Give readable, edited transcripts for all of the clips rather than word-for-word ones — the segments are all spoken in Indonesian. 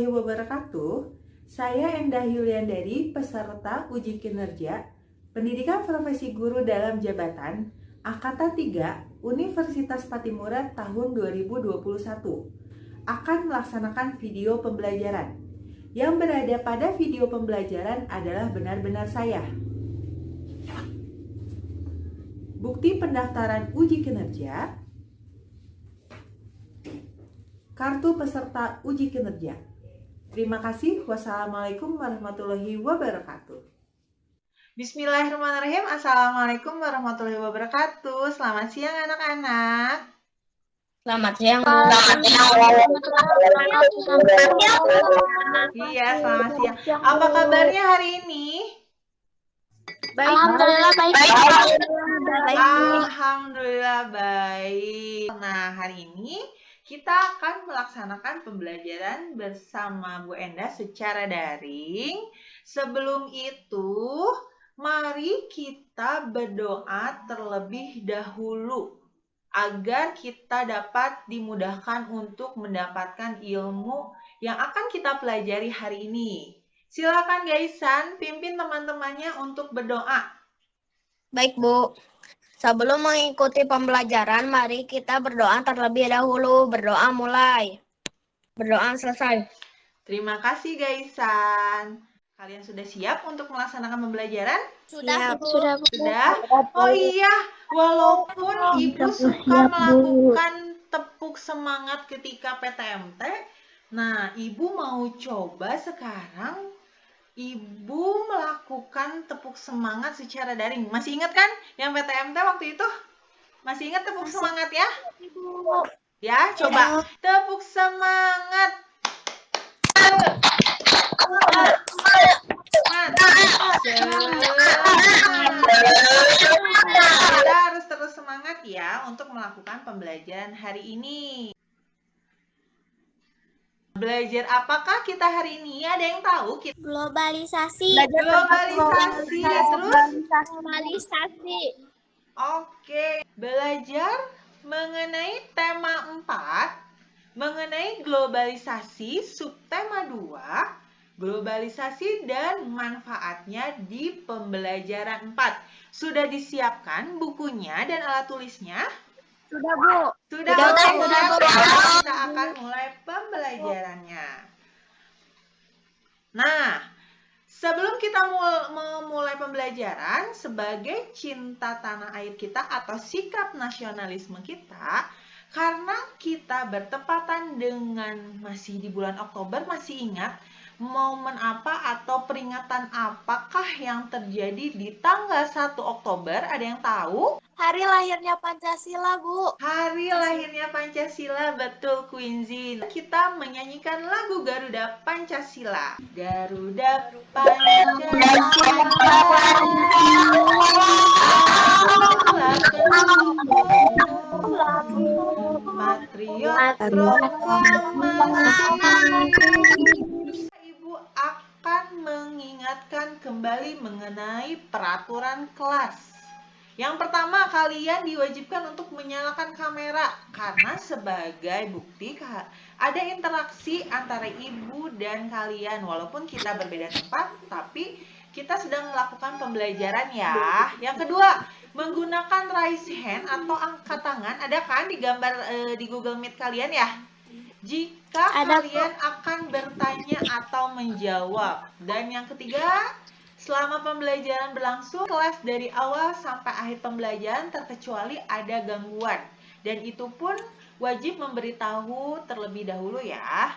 warahmatullahi wabarakatuh. Saya Endah Yuliandari, peserta uji kinerja Pendidikan Profesi Guru dalam Jabatan Angkatan 3 Universitas Patimura tahun 2021 akan melaksanakan video pembelajaran. Yang berada pada video pembelajaran adalah benar-benar saya. Bukti pendaftaran uji kinerja, kartu peserta uji kinerja. Terima kasih. Wassalamualaikum warahmatullahi wabarakatuh. Bismillahirrahmanirrahim. Assalamualaikum warahmatullahi wabarakatuh. Selamat siang anak-anak. Selamat siang. Iya, selamat siang. Apa kabarnya hari ini? Baik. Alhamdulillah baik. Alhamdulillah baik. Nah, hari ini kita akan melaksanakan pembelajaran bersama Bu Endah secara daring. Sebelum itu, mari kita berdoa terlebih dahulu agar kita dapat dimudahkan untuk mendapatkan ilmu yang akan kita pelajari hari ini. Silakan Gaisan, pimpin teman-temannya untuk berdoa. Baik, Bu. Sebelum mengikuti pembelajaran, mari kita berdoa terlebih dahulu. Berdoa mulai. Berdoa selesai. Terima kasih Gaisan. Kalian sudah siap untuk melaksanakan pembelajaran? Sudah, Bu. Sudah? Oh iya, walaupun Ibu suka melakukan tepuk semangat ketika PTMT, nah Ibu mau coba sekarang Ibu melakukan tepuk semangat secara daring. Masih ingat kan yang PTMT waktu itu? Masih ingat tepuk semangat ya? Ya, coba tepuk semangat. Kita harus terus semangat ya untuk melakukan pembelajaran hari ini. Belajar apakah kita hari ini? Ada yang tahu? Globalisasi. Globalisasi. Oke, belajar mengenai tema 4, mengenai globalisasi, subtema 2, globalisasi dan manfaatnya di pembelajaran 4. Sudah disiapkan bukunya dan alat tulisnya? Sudah, Bu. Sudah. Kita akan mulai pembelajarannya. Nah, sebelum kita memulai pembelajaran, sebagai cinta tanah air kita atau sikap nasionalisme kita, karena kita bertepatan dengan masih di bulan Oktober, masih ingat momen apa atau peringatan apakah yang terjadi di tanggal 1 Oktober? Ada yang tahu? Hari lahirnya Pancasila, Bu. Hari lahirnya Pancasila, betul Quincy. Kita menyanyikan lagu Garuda Pancasila. Garuda Pancasila, patriot proklamasi. Ibu akan mengingatkan kembali mengenai peraturan kelas. Yang pertama, kalian diwajibkan untuk menyalakan kamera karena sebagai bukti ada interaksi antara ibu dan kalian. Walaupun kita berbeda tempat, tapi kita sedang melakukan pembelajaran ya. Yang kedua, menggunakan raise hand atau angkat tangan. Ada kan di gambar di Google Meet kalian ya? Jika kalian akan bertanya atau menjawab. Dan yang ketiga, selama pembelajaran berlangsung, kelas dari awal sampai akhir pembelajaran terkecuali ada gangguan. Dan itu pun wajib memberitahu terlebih dahulu ya.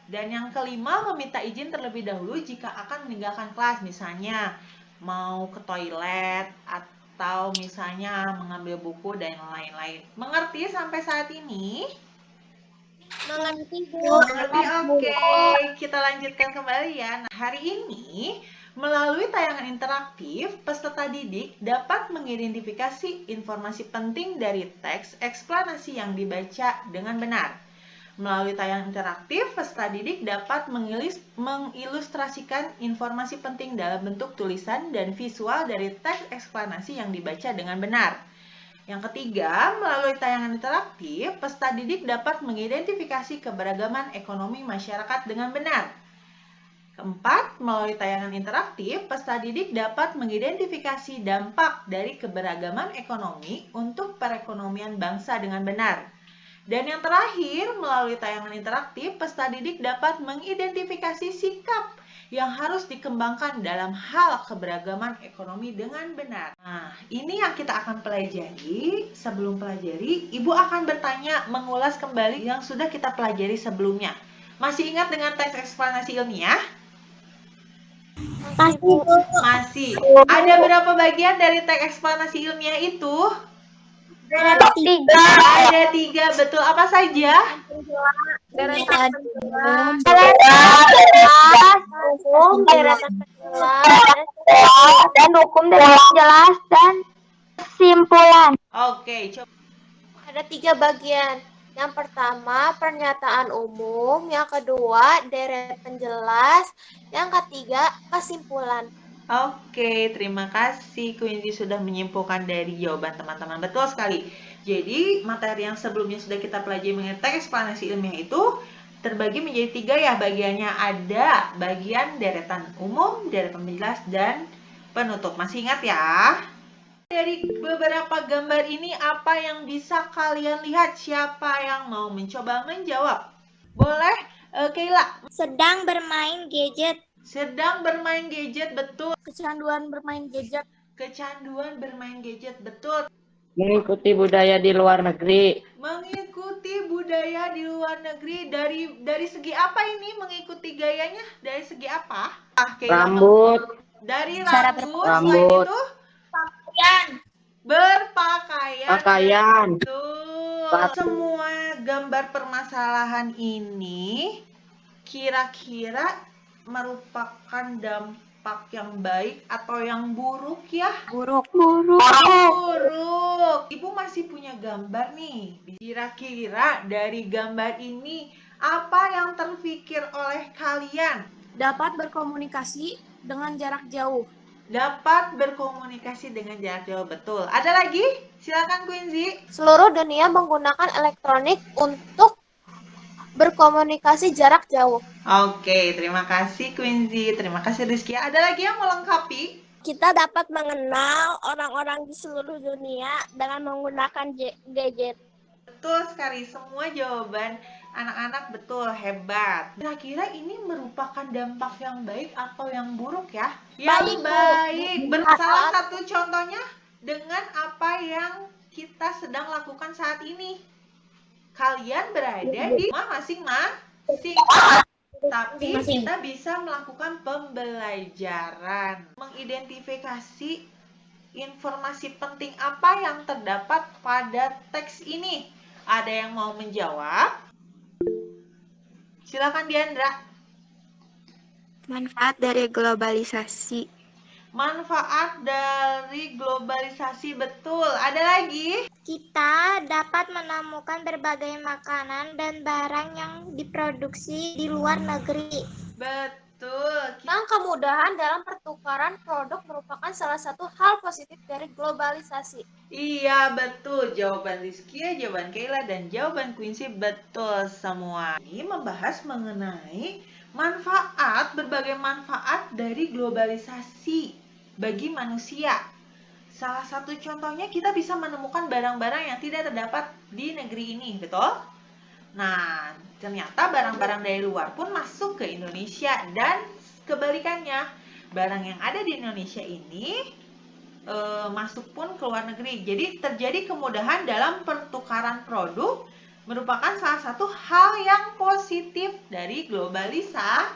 Dan yang kelima, meminta izin terlebih dahulu jika akan meninggalkan kelas. Misalnya mau ke toilet atau misalnya mengambil buku dan lain-lain. Mengerti sampai saat ini? Mengerti, Bu. Oke. Kita lanjutkan kembali ya. Nah, hari ini melalui tayangan interaktif, peserta didik dapat mengidentifikasi informasi penting dari teks eksplanasi yang dibaca dengan benar. Melalui tayangan interaktif, peserta didik dapat mengilustrasikan informasi penting dalam bentuk tulisan dan visual dari teks eksplanasi yang dibaca dengan benar. Yang ketiga, melalui tayangan interaktif, peserta didik dapat mengidentifikasi keberagaman ekonomi masyarakat dengan benar. Keempat, melalui tayangan interaktif, peserta didik dapat mengidentifikasi dampak dari keberagaman ekonomi untuk perekonomian bangsa dengan benar. Dan yang terakhir, melalui tayangan interaktif, peserta didik dapat mengidentifikasi sikap yang harus dikembangkan dalam hal keberagaman ekonomi dengan benar. Nah, ini yang kita akan pelajari. Sebelum pelajari, Ibu akan bertanya mengulas kembali yang sudah kita pelajari sebelumnya. Masih ingat dengan teks eksplanasi ilmiah? Masih, Bu. Masih. Ada berapa bagian dari teks eksplanasi ilmiah itu? Ada 3. Ada 3, betul. Apa saja? Deretan hukum, deretan penjelas, dan hukum deretan jelas dan kesimpulan. Oke, coba. Ada 3 bagian. Yang pertama, pernyataan umum. Yang kedua, deret penjelas. Yang ketiga, kesimpulan. Oke, terima kasih Quincy sudah menyimpulkan dari jawaban teman-teman. Betul sekali. Jadi, materi yang sebelumnya sudah kita pelajari mengenai teks eksplanasi ilmiah itu terbagi menjadi 3 ya bagiannya. Ada bagian deretan umum, deretan penjelas, dan penutup. Masih ingat ya? Dari beberapa gambar ini apa yang bisa kalian lihat? Siapa yang mau mencoba menjawab? Boleh, Kayla? Sedang bermain gadget. Sedang bermain gadget, betul. Kecanduan bermain gadget. Kecanduan bermain gadget, betul. Mengikuti budaya di luar negeri. Mengikuti budaya di luar negeri dari segi apa ini mengikuti gayanya? Dari segi apa? Kayla, Rambut. dari Cara rambut. Selain Rambut. itu Pakaian. berpakaian. Pakaian. Betul. Sepatu. Semua gambar permasalahan ini kira-kira merupakan dampak yang baik atau yang buruk ya? Buruk. Buruk. Ibu masih punya gambar nih. Kira-kira dari gambar ini apa yang terpikir oleh kalian? Dapat berkomunikasi dengan jarak jauh. Dapat berkomunikasi dengan jarak jauh, betul. Ada lagi? Silakan Quincy. Seluruh dunia menggunakan elektronik untuk berkomunikasi jarak jauh. Oke, terima kasih Quincy. Terima kasih Rizky. Ada lagi yang melengkapi? Kita dapat mengenal orang-orang di seluruh dunia dengan menggunakan gadget. Betul sekali, semua jawaban anak-anak betul, hebat. Kira-kira ini merupakan dampak yang baik atau yang buruk ya? Yang baik. Salah satu contohnya dengan apa yang kita sedang lakukan saat ini. Kalian berada di rumah masing-masing. Tapi kita bisa melakukan pembelajaran, mengidentifikasi informasi penting apa yang terdapat pada teks ini. Ada yang mau menjawab? Silakan Diandra. Manfaat dari globalisasi. Manfaat dari globalisasi, betul. Ada lagi? Kita dapat menemukan berbagai makanan dan barang yang diproduksi di luar negeri. Betul. Yang kemudahan dalam pertukaran produk merupakan salah satu hal positif dari globalisasi. Iya, betul. Jawaban Rizky, jawaban Kayla, dan jawaban Quincy betul semua. Ini membahas mengenai berbagai manfaat dari globalisasi bagi manusia. Salah satu contohnya kita bisa menemukan barang-barang yang tidak terdapat di negeri ini, betul? Nah, ternyata barang-barang dari luar pun masuk ke Indonesia dan kebalikannya. Barang yang ada di Indonesia ini masuk pun ke luar negeri. Jadi terjadi kemudahan dalam pertukaran produk merupakan salah satu hal yang positif dari globalisasi.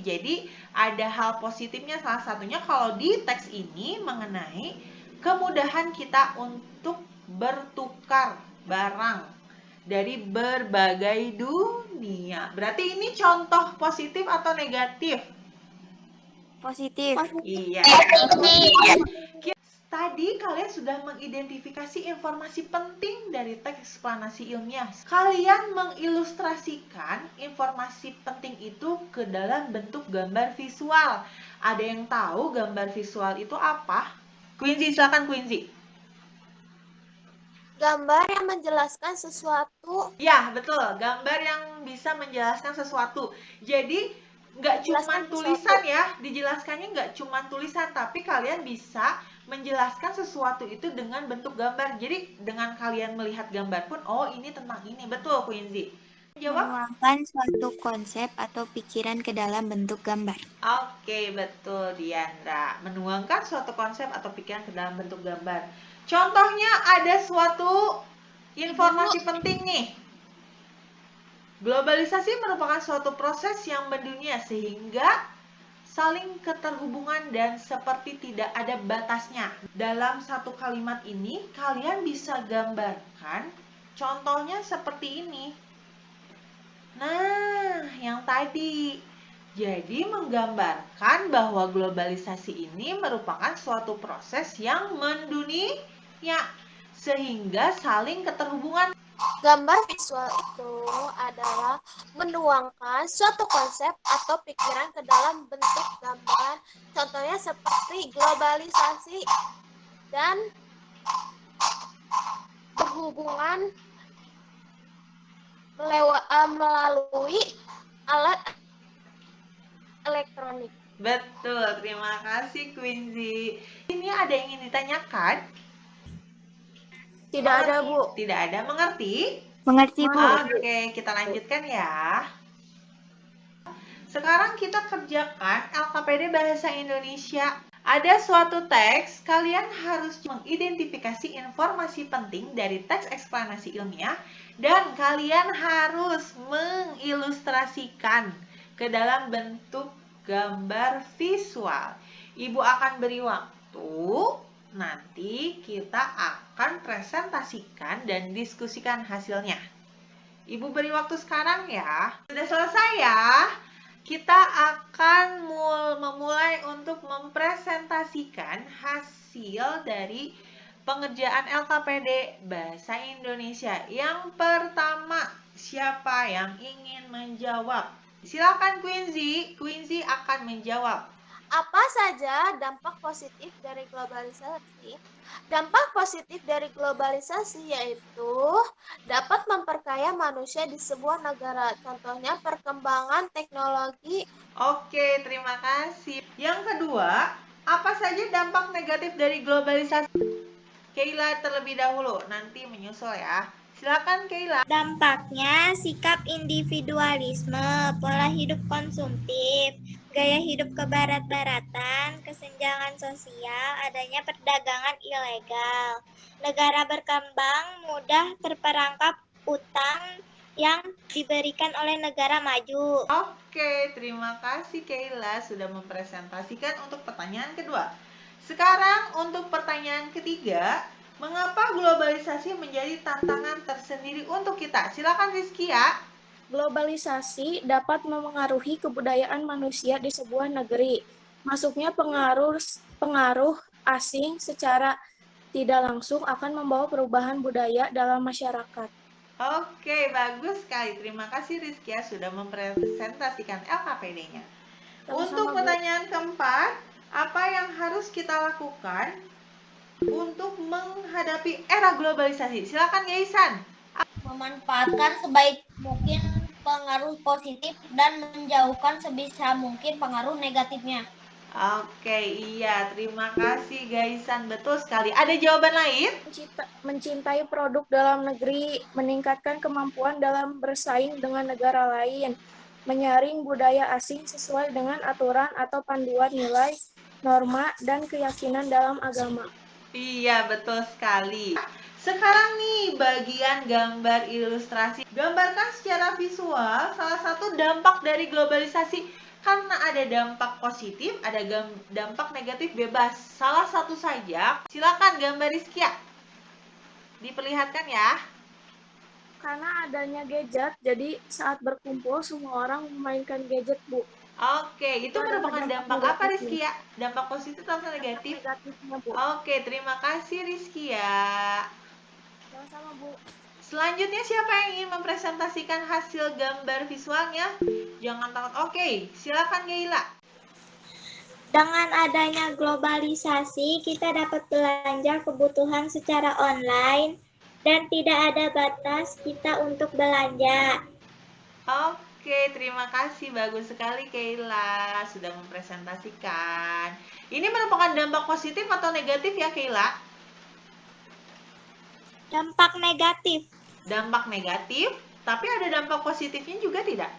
Jadi ada hal positifnya, salah satunya kalau di teks ini mengenai kemudahan kita untuk bertukar barang dari berbagai dunia. Berarti ini contoh positif atau negatif? Positif. Iya. Tadi kalian sudah mengidentifikasi informasi penting dari teks eksplanasi ilmiah. Kalian mengilustrasikan informasi penting itu ke dalam bentuk gambar visual. Ada yang tahu gambar visual itu apa? Quincy, silakan Quincy. Gambar yang menjelaskan sesuatu. Ya, betul. Gambar yang bisa menjelaskan sesuatu. Jadi, nggak Jelaskan cuma tulisan ya, dijelaskannya nggak cuma tulisan, tapi kalian bisa menjelaskan sesuatu itu dengan bentuk gambar. Jadi dengan kalian melihat gambar pun, oh ini tentang ini. Betul, Quincy. Jawab? Menuangkan suatu konsep atau pikiran ke dalam bentuk gambar. Oke, betul Diandra. Menuangkan suatu konsep atau pikiran ke dalam bentuk gambar. Contohnya ada suatu informasi penting nih. Globalisasi merupakan suatu proses yang mendunia sehingga saling keterhubungan dan seperti tidak ada batasnya. Dalam satu kalimat ini, kalian bisa gambarkan contohnya seperti ini. Nah, yang tadi. Jadi menggambarkan bahwa globalisasi ini merupakan suatu proses yang mendunia sehingga saling keterhubungan. Gambar visual itu adalah menuangkan suatu konsep atau pikiran ke dalam bentuk gambar. Contohnya seperti globalisasi dan berhubungan melalui alat elektronik. Betul, terima kasih Quincy. Ini ada yang ingin ditanyakan? Tidak ada, Bu. Tidak ada, mengerti? Mengerti, Bu? Oke, kita lanjutkan ya. Sekarang kita kerjakan LKPD Bahasa Indonesia. Ada suatu teks, kalian harus mengidentifikasi informasi penting dari teks eksplanasi ilmiah dan kalian harus mengilustrasikan ke dalam bentuk gambar visual. Ibu akan beri waktu, nanti kita akan presentasikan dan diskusikan hasilnya. Ibu beri waktu sekarang ya. Sudah selesai ya? Kita akan memulai untuk mempresentasikan hasil dari pengerjaan LKPD Bahasa Indonesia. Yang pertama, siapa yang ingin menjawab? Silakan Quincy. Quincy akan menjawab. Apa saja dampak positif dari globalisasi? Dampak positif dari globalisasi yaitu dapat memperkaya manusia di sebuah negara. Contohnya perkembangan teknologi. Oke, terima kasih. Yang kedua, apa saja dampak negatif dari globalisasi? Keila terlebih dahulu, nanti menyusul ya. Silakan Keila. Dampaknya sikap individualisme, pola hidup konsumtif, gaya hidup kebarat-baratan, kesenjangan sosial, adanya perdagangan ilegal. Negara berkembang mudah terperangkap utang yang diberikan oleh negara maju. Oke, terima kasih Keila sudah mempresentasikan untuk pertanyaan kedua. Sekarang untuk pertanyaan ketiga, mengapa globalisasi menjadi tantangan tersendiri untuk kita? Silakan Rizkia. Globalisasi dapat memengaruhi kebudayaan manusia di sebuah negeri. Masuknya pengaruh asing secara tidak langsung akan membawa perubahan budaya dalam masyarakat. Oke, bagus sekali. Terima kasih Rizkia sudah mempresentasikan LKPD-nya. Untuk pertanyaan keempat, apa yang harus kita lakukan untuk menghadapi era globalisasi? Silakan Yaisan. Memanfaatkan sebaik mungkin pengaruh positif dan menjauhkan sebisa mungkin pengaruh negatifnya. Oke, iya. Terima kasih Gaisan. Betul sekali. Ada jawaban lain? Mencintai produk dalam negeri, meningkatkan kemampuan dalam bersaing dengan negara lain, menyaring budaya asing sesuai dengan aturan atau panduan nilai, norma, dan keyakinan dalam agama. Iya, betul sekali. Sekarang nih, bagian gambar ilustrasi. Gambarkan secara visual salah satu dampak dari globalisasi. Karena ada dampak positif, ada dampak negatif bebas. Salah satu saja. Silakan gambar Rizkia. Diperlihatkan ya. Karena adanya gadget, jadi saat berkumpul semua orang memainkan gadget, Bu. Oke, itu merupakan dampak apa Rizkia? Dampak positif atau negatif? Negatifnya, Bu. Oke, terima kasih Rizkia. Sama-sama, Bu. Selanjutnya siapa yang ingin mempresentasikan hasil gambar visualnya? Jangan takut. Oke, silakan Gaila. Dengan adanya globalisasi, kita dapat belanja kebutuhan secara online dan tidak ada batas kita untuk belanja. Oke, Oke, terima kasih. Bagus sekali Keila sudah mempresentasikan. Ini merupakan dampak positif atau negatif ya Keila? Dampak negatif. Dampak negatif, tapi ada dampak positifnya juga tidak?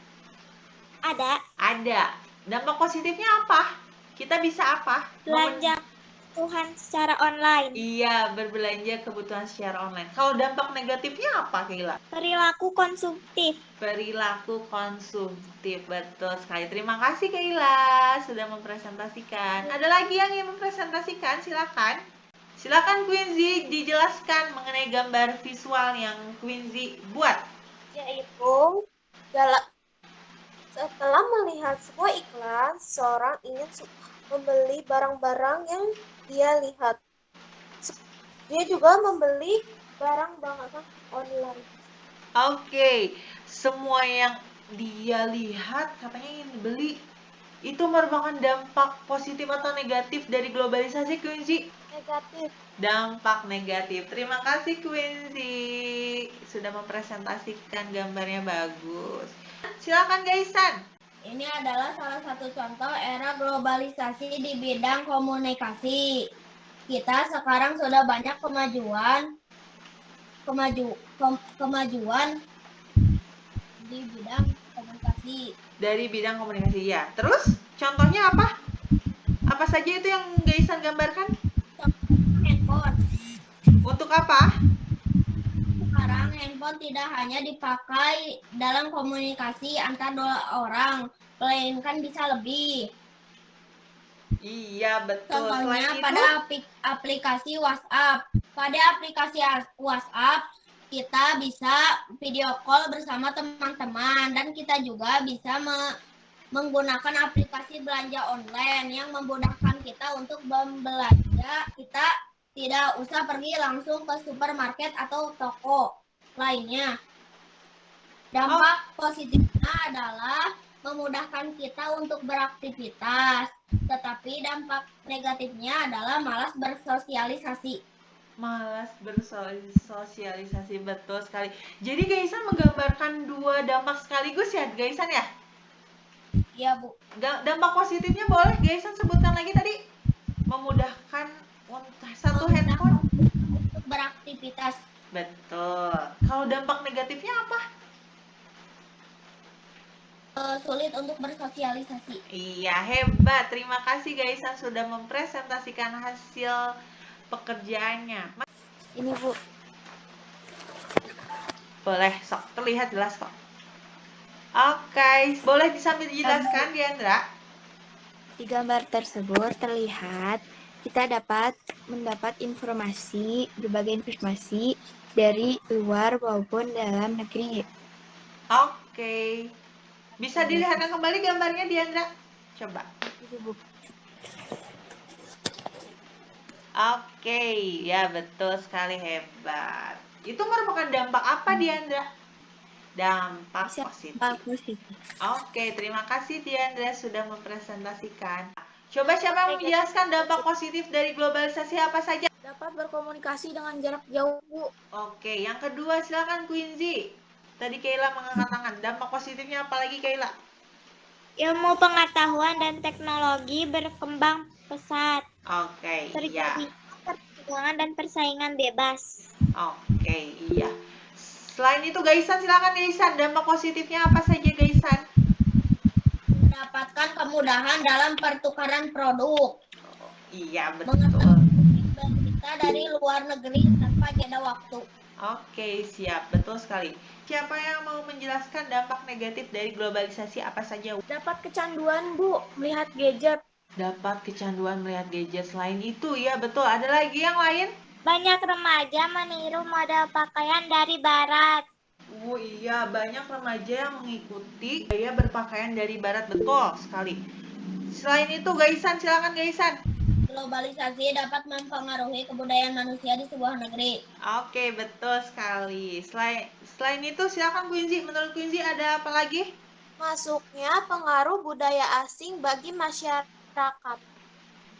Ada. Ada. Dampak positifnya apa? Kita bisa apa? Belanja kebutuhan secara online. Iya, berbelanja kebutuhan secara online. Kalau dampak negatifnya apa, Keila? Perilaku konsumtif. Perilaku konsumtif, betul sekali. Terima kasih, Keila, sudah mempresentasikan. Ada lagi yang ingin mempresentasikan? Silakan. Silakan Quincy dijelaskan mengenai gambar visual yang Quincy buat. Yaitu, setelah melihat sebuah iklan, seorang ingin membeli barang-barang yang dia lihat. Dia juga membeli barang-barang online. Oke, semua yang dia lihat katanya ingin beli. Itu merupakan dampak positif atau negatif dari globalisasi, Quincy? Negatif. Dampak negatif. Terima kasih, Quincy. Sudah mempresentasikan gambarnya bagus. Silakan, Gaisan. Ini adalah salah satu contoh era globalisasi di bidang komunikasi. Kita sekarang sudah banyak kemajuan di bidang komunikasi. Dari bidang komunikasi, ya. Terus, contohnya apa? Apa saja itu yang Gaisan gambarkan? Handphone. Untuk apa? Sekarang handphone tidak hanya dipakai dalam komunikasi antar dua orang, melainkan bisa lebih. Iya, betul. Contohnya Selain itu, pada aplikasi WhatsApp. Pada aplikasi WhatsApp, kita bisa video call bersama teman-teman dan kita juga bisa menggunakan aplikasi belanja online yang memudahkan kita untuk membelanja. Kita tidak usah pergi langsung ke supermarket atau toko lainnya. Dampak positifnya adalah memudahkan kita untuk beraktivitas, tetapi dampak negatifnya adalah malas bersosialisasi. malas bersosialisasi, betul sekali. Jadi Gaisan menggambarkan dua dampak sekaligus ya, Gaisan ya? Iya, Bu. Dampak positifnya boleh Gaisan sebutkan lagi tadi? Memudahkan satu handphone. Untuk beraktivitas. Betul. Kalau dampak negatifnya apa? Sulit untuk bersosialisasi. Iya, hebat. Terima kasih Gaisan sudah mempresentasikan hasil pekerjaannya. Ini, Bu. Boleh, sok terlihat jelas kok. Oke, boleh sambil dijelaskan Diandra? Di gambar tersebut terlihat kita dapat mendapat berbagai informasi dari luar maupun dalam negeri. Oke. Bisa dilihatkan kembali gambarnya Diandra? Coba. Oke, ya betul sekali, hebat. Itu merupakan dampak apa Diandra? Dampak positif. Oke, terima kasih Diandra sudah mempresentasikan. Coba siapa yang menjelaskan dampak positif dari globalisasi apa saja? Dapat berkomunikasi dengan jarak jauh, Bu. Oke, yang kedua silakan Quincy. Tadi Keila mengangkat tangan. Dampak positifnya apa lagi Keila? Ilmu pengetahuan dan teknologi berkembang pesat. Oke, iya. Terjadi perkembangan dan persaingan bebas. Oke, iya. Selain itu Gaisan, silakan Gaisan. Dampak positifnya apa saja Gaisan? Mendapatkan kemudahan dalam pertukaran produk. Iya, betul. Kita dari luar negeri tanpa jeda waktu. Oke, siap. Betul sekali. Siapa yang mau menjelaskan dampak negatif dari globalisasi apa saja? Dapat kecanduan, Bu, melihat gadget. Dapat kecanduan melihat gadget. Selain itu, ya betul. Ada lagi yang lain? Banyak remaja meniru model pakaian dari barat. Oh iya, banyak remaja yang mengikuti gaya berpakaian dari barat. Betul sekali. Selain itu, Gaisan, silakan Gaisan. Globalisasi dapat mempengaruhi kebudayaan manusia di sebuah negeri. Oke, betul sekali. Selain itu, silakan Quincy. Menurut Quincy ada apa lagi? Masuknya pengaruh budaya asing bagi masyarakat.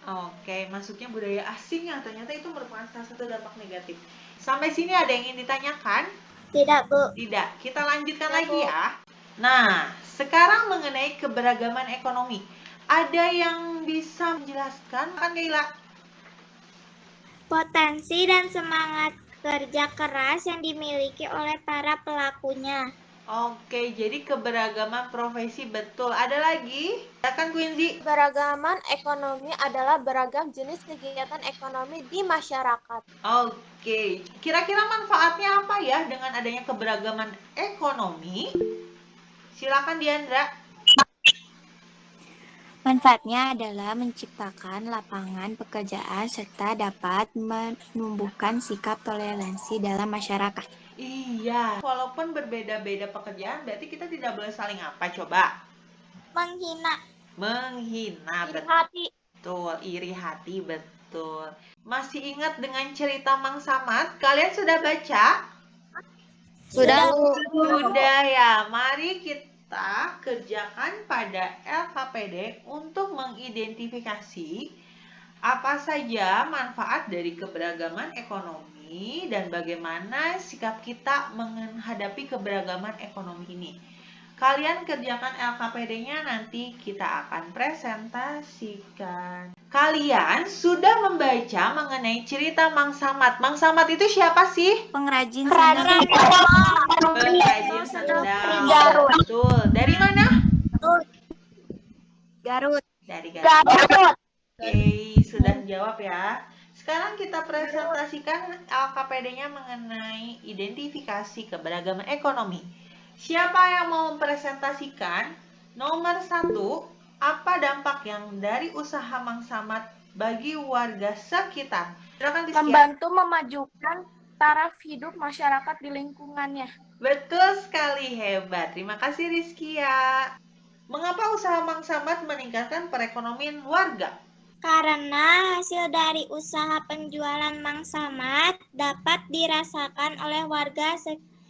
Oke, masuknya budaya asing yang ternyata itu merupakan salah satu dampak negatif. Sampai sini ada yang ingin ditanyakan? Tidak, Bu. Tidak. Kita lanjutkan lagi ya. Nah, sekarang mengenai keberagaman ekonomi. Ada yang bisa menjelaskan kan, Gaila? Potensi dan semangat kerja keras yang dimiliki oleh para pelakunya. Oke, jadi keberagaman profesi betul. Ada lagi? Silakan Quincy. Keberagaman ekonomi adalah beragam jenis kegiatan ekonomi di masyarakat. Oke, kira-kira manfaatnya apa ya dengan adanya keberagaman ekonomi? Silakan Diandra. Manfaatnya adalah menciptakan lapangan pekerjaan serta dapat menumbuhkan sikap toleransi dalam masyarakat. Iya, walaupun berbeda-beda pekerjaan, berarti kita tidak boleh saling apa? Coba. Menghina. Menghina, Iri hati. betul. Iri hati, betul. Masih ingat dengan cerita Mang Samad? Kalian sudah baca? Sudah, Sudah ya, mari kita kerjakan pada LKPD untuk mengidentifikasi apa saja manfaat dari keberagaman ekonomi dan bagaimana sikap kita menghadapi keberagaman ekonomi ini. Kalian kerjakan LKPD-nya, nanti kita akan presentasikan. Kalian sudah membaca mengenai cerita Mang Samad. Mang Samad itu siapa sih? pengrajin sandal. Pengrajin sendal. Betul. Dari mana? Garut. Dari Garut. Oke, sudah jawab ya. Sekarang kita presentasikan LKPD-nya mengenai identifikasi keberagaman ekonomi. Siapa yang mau mempresentasikan? Nomor 1, apa dampak yang dari usaha Mang Samad bagi warga sekitar? Silakan Rizky. Membantu memajukan taraf hidup masyarakat di lingkungannya. Betul sekali, hebat. Terima kasih Rizky ya. Mengapa usaha Mang Samad meningkatkan perekonomian warga? Karena hasil dari usaha penjualan Mang Samad dapat dirasakan oleh warga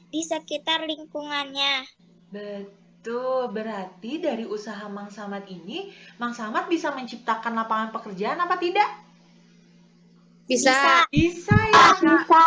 di sekitar lingkungannya. Betul, berarti dari usaha Mang Samad ini, Mang Samad bisa menciptakan lapangan pekerjaan apa tidak? Bisa. Bisa ya,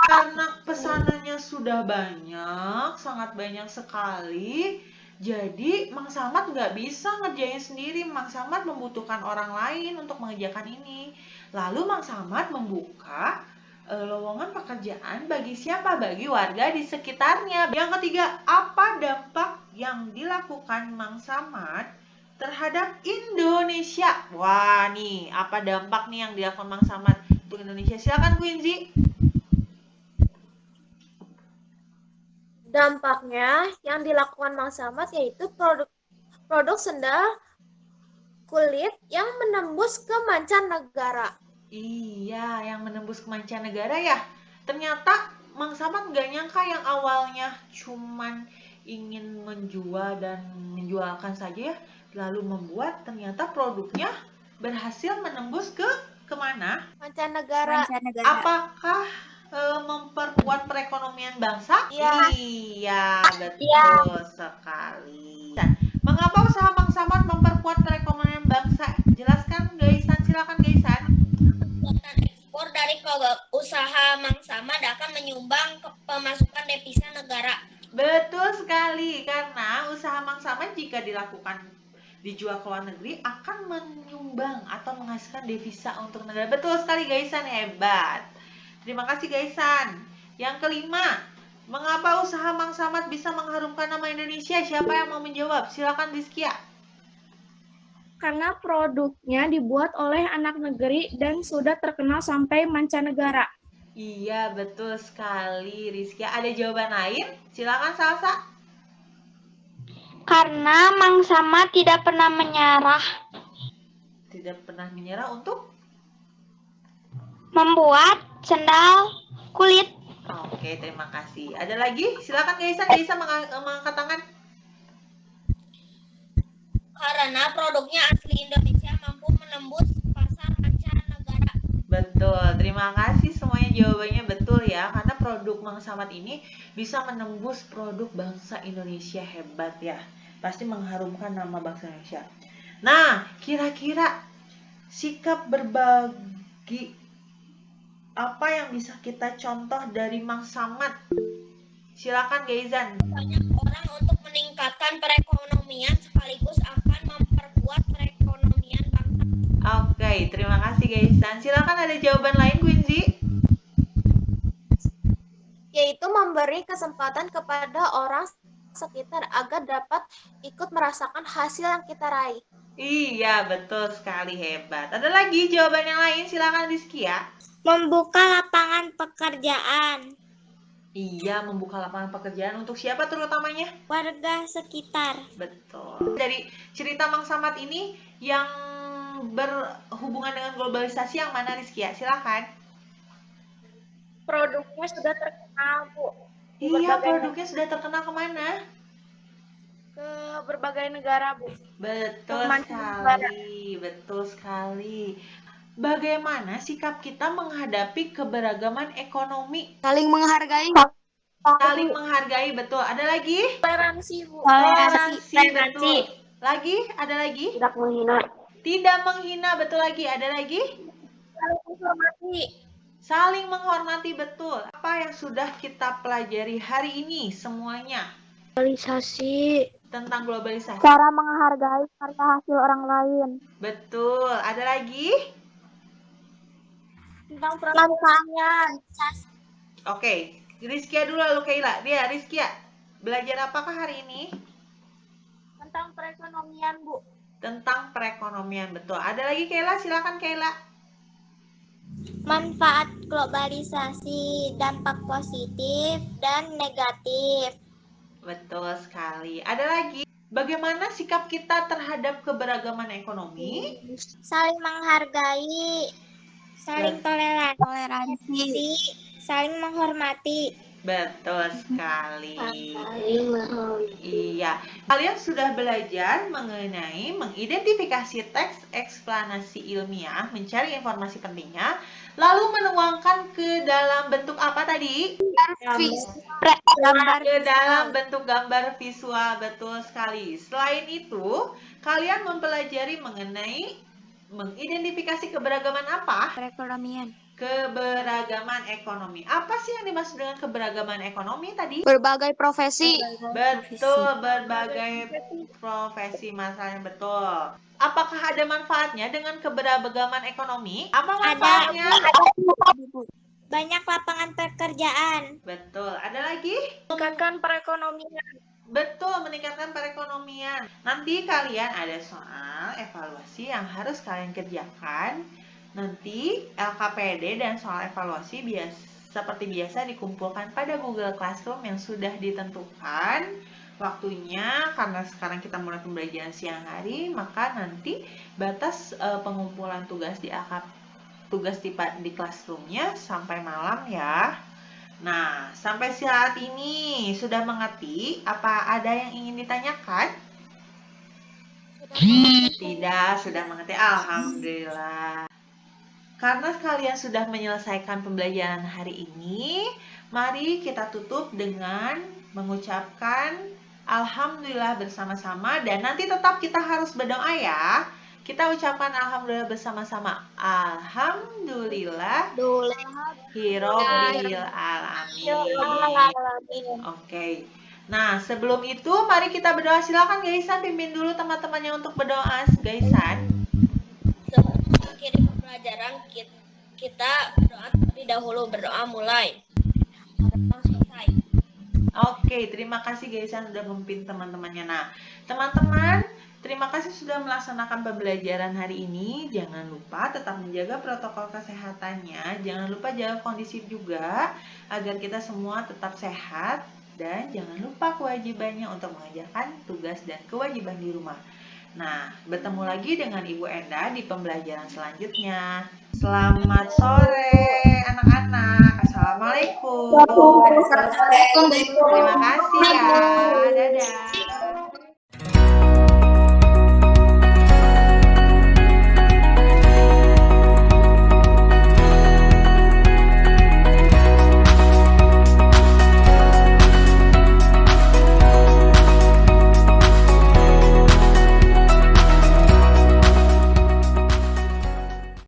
karena pesanannya sudah banyak, sangat banyak sekali. Jadi Mang Samad nggak bisa ngerjain sendiri, Mang Samad membutuhkan orang lain untuk mengerjakan ini. Lalu Mang Samad membuka lowongan pekerjaan bagi siapa? Bagi warga di sekitarnya. Yang ketiga, apa dampak yang dilakukan Mang Samad terhadap Indonesia? Wah nih, apa dampak nih yang dilakukan Mang Samad untuk Indonesia? Silakan Quincy. Dampaknya yang dilakukan Mang Samad yaitu produk sendal kulit yang menembus ke mancanegara. Iya, yang menembus ke mancanegara ya. Ternyata Mang Samad nggak nyangka yang awalnya cuman ingin menjual dan menjualkan saja ya, lalu membuat ternyata produknya berhasil menembus ke kemana? Mancanegara. Apakah memperkuat perekonomian bangsa? Iya. Iya, betul sekali. Dan mengapa usaha Mang Samad memperkuat perekonomian bangsa? Jelaskan Gaisan, silakan Gaisan. Kegiatan ekspor dari usaha Mang Samad akan menyumbang ke pemasukan devisa negara. Betul sekali, karena usaha Mang Samad jika dijual ke luar negeri akan menyumbang atau menghasilkan devisa untuk negara. Betul sekali Gaisan, hebat. Terima kasih Gaisan. Yang kelima, mengapa usaha Mang Samad bisa mengharumkan nama Indonesia? Siapa yang mau menjawab? Silakan Rizkia. Karena produknya dibuat oleh anak negeri dan sudah terkenal sampai mancanegara. Iya, betul sekali Rizkia. Ada jawaban lain? Silakan Salsa. Karena Mang Samad tidak pernah menyerah Tidak pernah menyerah untuk? membuat sendal kulit. Oke, terima kasih. Ada lagi? Silakan Gaisan. Gaisan mengangkat tangan. Karena produknya asli Indonesia mampu menembus pasar mancanegara. Betul, terima kasih semuanya jawabannya betul ya. Karena produk Mang Samad ini bisa menembus produk bangsa Indonesia, hebat ya. Pasti mengharumkan nama bangsa Indonesia. Nah, kira-kira sikap berbagi apa yang bisa kita contoh dari Mang Samad? Silakan Gaizan. Banyak orang untuk meningkatkan perekonomian sekaligus akan memperkuat perekonomian bangsa. Oke, terima kasih Gaisan. Silakan ada jawaban lain, Quincy. Yaitu memberi kesempatan kepada orang sekitar agar dapat ikut merasakan hasil yang kita raih. Iya, betul sekali, hebat. Ada lagi jawaban yang lain? Silakan Rizky ya. Membuka lapangan pekerjaan. Iya, membuka lapangan pekerjaan untuk siapa terutamanya? Warga sekitar. Betul. Dari cerita Mang Samad ini yang berhubungan dengan globalisasi yang mana Rizky ya? Silakan. Produknya sudah terkenal, Bu. Di Iya, berbagai produknya sudah terkenal kemana? ke berbagai negara, Bu. Betul Mancanegara. sekali, betul sekali. Bagaimana sikap kita menghadapi keberagaman ekonomi? Saling menghargai. Saling menghargai, betul. Ada lagi? Toleransi, Bu. Toleransi, betul. Lagi? Ada lagi? Tidak menghina. Tidak menghina, betul lagi. Ada lagi? Saling menghormati. Saling menghormati, betul. Apa yang sudah kita pelajari hari ini semuanya? Globalisasi. Tentang globalisasi. Cara menghargai karya hasil orang lain. Betul. Ada lagi? Tentang pertanian. Oke. Rizkia dulu lalu Kaila. Dia, Rizkia. Belajar apakah hari ini? Tentang perekonomian, Bu. Tentang perekonomian, betul. Ada lagi Kaila? Silakan Kaila. Manfaat globalisasi, dampak positif dan negatif. Betul sekali. Ada lagi? Bagaimana sikap kita terhadap keberagaman ekonomi? Saling menghargai, saling toleransi, saling menghormati. Betul sekali. Iya. Kalian sudah belajar mengenai mengidentifikasi teks eksplanasi ilmiah, mencari informasi pentingnya, lalu menuangkan ke dalam bentuk apa tadi? Ke dalam bentuk gambar visual, betul sekali. Selain itu, kalian mempelajari mengenai mengidentifikasi keberagaman apa? Perekonomian. Keberagaman ekonomi. Apa sih yang dimaksud dengan keberagaman ekonomi tadi? Berbagai profesi. Betul, berbagai profesi, masalahnya betul. Apakah ada manfaatnya dengan keberagaman ekonomi? Apa manfaatnya? Banyak lapangan pekerjaan. Betul. Ada lagi? Meningkatkan perekonomian. Betul, meningkatkan perekonomian. Nanti kalian ada soal evaluasi yang harus kalian kerjakan. Nanti LKPD dan soal evaluasi seperti biasa dikumpulkan pada Google Classroom yang sudah ditentukan waktunya. Karena sekarang kita mulai pembelajaran siang hari, maka nanti batas pengumpulan tugas di di Classroom-nya sampai malam ya. Nah, sampai saat ini sudah mengerti? Apa ada yang ingin ditanyakan? Tidak, sudah mengerti. Alhamdulillah. Karena kalian sudah menyelesaikan pembelajaran hari ini, mari kita tutup dengan mengucapkan Alhamdulillah bersama-sama. Dan nanti tetap kita harus berdoa ya. Kita ucapkan Alhamdulillah bersama-sama. Alhamdulillah Hirobbil alamin. Oke. Nah, sebelum itu mari kita berdoa. Silakan Gaisan pimpin dulu teman-temannya untuk berdoa. Gaisan. Sebelum mengakhiri pembelajaran, kita berdoa terlebih dahulu. Berdoa mulai. Selesai. Oke, terima kasih Gaisan sudah memimpin teman-temannya. Nah, teman-teman, terima kasih sudah melaksanakan pembelajaran hari ini. Jangan lupa tetap menjaga protokol kesehatannya. Jangan lupa jaga kondisi juga agar kita semua tetap sehat. Dan jangan lupa kewajibannya untuk mengerjakan tugas dan kewajiban di rumah. Nah, bertemu lagi dengan Ibu Enda di pembelajaran selanjutnya. Selamat sore anak-anak. Assalamualaikum. Terima kasih ya. Dadah.